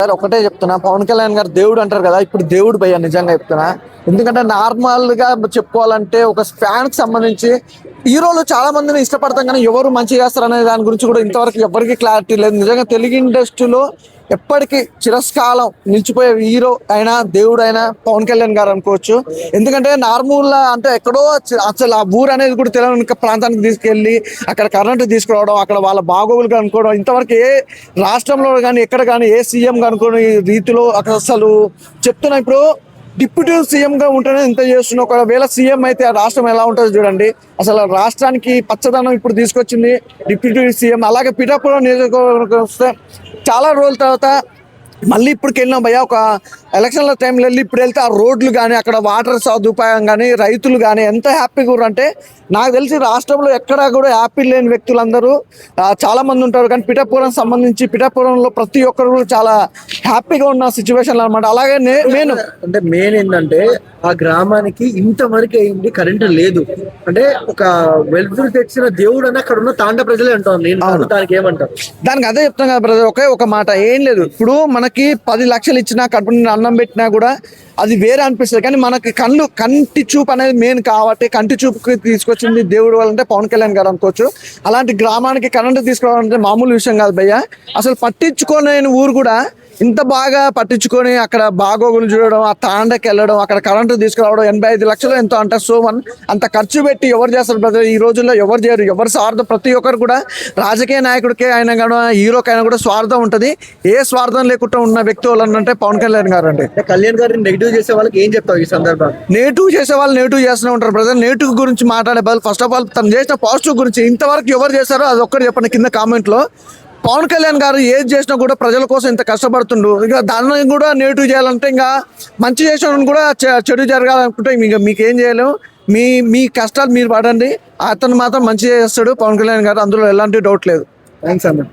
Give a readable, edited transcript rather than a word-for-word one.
Sir ఒకటే చెప్తున్నా, పవన్ కళ్యాణ్ గారు దేవుడు అంటారు కదా, ఇప్పుడు దేవుడు భయ్యా నిజంగా చెప్తున్నా. ఎందుకంటే నార్మల్ గా చెప్పుకోవాలంటే ఒక ఫ్యాన్ కి సంబంధించి హీరోలు చాలా మందిని ఇష్టపడతాం, కానీ ఎవరు మంచిగా చేస్తారు అనే దాని గురించి కూడా ఇంతవరకు ఎవరికి క్లారిటీ లేదు. నిజంగా తెలుగు ఇండస్ట్రీలో ఎప్పటికీ చిరస్కాలం నిలిచిపోయే హీరో అయినా దేవుడు అయినా పవన్ కళ్యాణ్ గారు అనుకోవచ్చు. ఎందుకంటే నార్మల్ అంటే ఎక్కడో అసలు ఆ ఊరు అనేది కూడా తెలియని ప్రాంతానికి తీసుకెళ్లి అక్కడ కరెంటు తీసుకురావడం, అక్కడ వాళ్ళ బాగోగులు అనుకోవడం, ఇంతవరకు ఏ రాష్ట్రంలో కానీ ఎక్కడ కానీ ఏ సీఎం అనుకోని రీతిలో అసలు చెప్తున్నా. ఇప్పుడు డిప్యూటీ సీఎం గా ఉంటేనే ఇంత చేస్తున్నా, ఒకవేళ సీఎం అయితే ఆ రాష్ట్రం ఎలా ఉంటుందో చూడండి. అసలు రాష్ట్రానికి పచ్చదనం ఇప్పుడు తీసుకొచ్చింది డిప్యూటీ సీఎం. అలాగే పిఠాపురం నియోజకవర్గం వస్తే చాలా రోజుల తర్వాత మళ్ళీ ఇప్పటికి వెళ్ళినాం భయ్య, ఒక ఎలక్షన్ల టైంలో వెళ్ళి ఇప్పుడు వెళ్తే ఆ రోడ్లు కానీ అక్కడ వాటర్ సదుపాయం కానీ రైతులు కానీ ఎంత హ్యాపీగా ఉన్నారంటే, నాకు తెలిసి రాష్ట్రంలో ఎక్కడా కూడా హ్యాపీ లేని వ్యక్తులందరూ చాలా మంది ఉంటారు. కానీ పిఠాపురం సంబంధించి పిఠాపురంలో ప్రతి ఒక్కరు కూడా చాలా హ్యాపీగా ఉన్న సిచ్యువేషన్ అనమాట. అలాగే మెయిన్ ఏంటంటే ఆ గ్రామానికి ఇంతవరకు అయింది కరెంట్ లేదు అంటే ఒక వెలుగులు తెచ్చిన దేవుడు అని అక్కడ ఉన్న తాండ ప్రజలే అంటారు. నేను దానికి ఏమంటారు? దానికి అదే చెప్తాను కదా బ్రదర్, ఒకే ఒక మాట, ఏం లేదు. ఇప్పుడు మనకి 10 లక్షలు ఇచ్చినా కడుపు నిండా అన్నం పెట్టినా కూడా అది వేరే అనిపిస్తుంది. కానీ మనకి కంటి చూపు అనేది మెయిన్ కాబట్టి కంటి చూపుకి తీసుకొచ్చింది దేవుడు వాళ్ళంటే పవన్ కళ్యాణ్ గారు అనుకోవచ్చు. అలాంటి గ్రామానికి కరెంటు తీసుకురావాలంటే మామూలు విషయం కాదు భయ్య. అసలు పట్టించుకోలేని ఊరు కూడా ఇంత బాగా పట్టించుకొని అక్కడ బాగోగులు చూడడం, ఆ తాండకి వెళ్ళడం, అక్కడ కరెంటు తీసుకురావడం, 85 లక్షలు ఎంతో అంటారు. సో అంత ఖర్చు పెట్టి ఎవరు చేస్తారు బ్రదర్? ఈ రోజుల్లో ఎవరు చేయరు. ఎవరు స్వార్థం, ప్రతి ఒక్కరు కూడా రాజకీయ నాయకుడికే అయినా కూడా హీరోకైనా కూడా స్వార్థం ఉంటుంది. ఏ స్వార్థం లేకుండా ఉన్న వ్యక్తి వాళ్ళు అంటే పవన్ కళ్యాణ్ గారు అండి. కళ్యాణ్ గారిని నెగిటివ్ చేసే వాళ్ళకి ఏం చెప్తావు ఈ సందర్భంగా? నెగిటివ్ చేసే వాళ్ళు నెగిటివ్ చేస్తూనే ఉంటారు బ్రదర్. నెగిటివ్ గురించి మాట్లాడే బదులు ఫస్ట్ ఆఫ్ ఆల్ తను చేసిన పాజిటివ్ గురించి ఇంతవరకు ఎవరు చేశారో అది ఒక్కటి చెప్పండి కింద కామెంట్లో. పవన్ కళ్యాణ్ గారు ఏది చేసినా కూడా ప్రజల కోసం ఇంత కష్టపడుతుండు. ఇంకా దాన్ని కూడా నెగిటివ్ చేయాలంటే ఇంకా మంచి చేసిన కూడా చెడు జరగాలనుకుంటే ఇంకా మీకు ఏం చేయలేము. మీ కష్టాలు మీరు పడండి, అతను మాత్రం మంచి చేస్తాడు పవన్ కళ్యాణ్ గారు, అందులో ఎలాంటి డౌట్ లేదు. థ్యాంక్స్ అన్న.